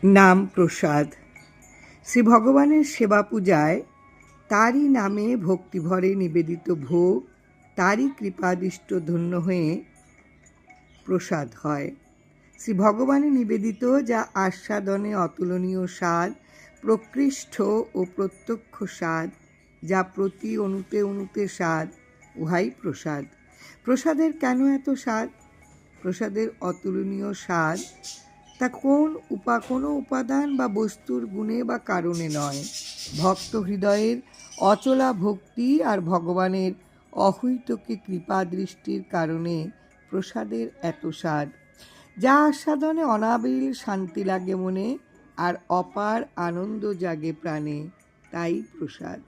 নাম প্রসাদ। শ্রী ভগবানের সেবা পূজায় তারই নামে ভক্তিভরে নিবেদিত ভোগ তারই কৃপাদিষ্ট ধন্য হয়ে প্রসাদ হয়। শ্রী ভগবানে নিবেদিত যা আস্বাদনে অতুলনীয় স্বাদ, প্রকৃষ্ট ও প্রত্যক্ষ স্বাদ, যা প্রতি অণুতে অণুতে স্বাদ, উহাই প্রসাদ। প্রসাদের কেন এত স্বাদ? প্রসাদের অতুলনীয় স্বাদ তা কোনো উপাদান বা বস্তুর গুণে বা কারণে নয়, ভক্ত হৃদয়ের অচলা ভক্তি আর ভগবানের অহৈতুকী কৃপা দৃষ্টির কারণে প্রসাদের এত স্বাদ, যা আস্বাদনে অনাবিল শান্তি লাগে মনে আর অপার আনন্দ জাগে প্রাণে, তাই প্রসাদ।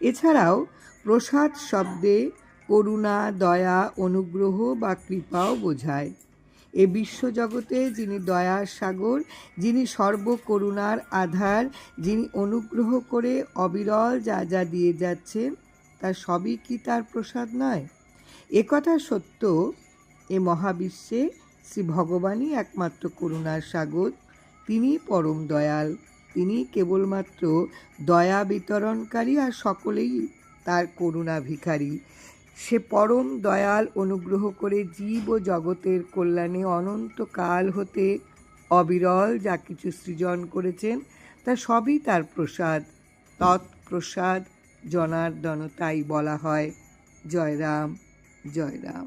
এছাড়াও প্রসাদ শব্দে করুণা, দয়া, অনুগ্রহ বা কৃপাও বোঝায়। এ বিশ্বজগতে যিনি দয়ার সাগর, যিনি সর্বকরুণার আধার, যিনি অনুগ্রহ করে অবিরল যা যা দিয়ে যাচ্ছেন তা সবই কি তার প্রসাদ নয়? একথা সত্য। এ মহাবিশ্বে শ্রী ভগবানই একমাত্র করুণার সাগর, তিনি পরম দয়াল, তিনি কেবলমাত্র দয়া বিতরণকারী আর সকলেই তার করুণা ভিখারি। সে পরম দয়াল অনুগ্রহ করে জীব ও জগতের কল্যাণে অনন্তকাল হতে অবিরল যা কিছু সৃজন করেছেন তা সবই তার প্রসাদ। তৎপ্রসাদ জনার্দন, তাই বলা হয় জয় রাম জয় রাম।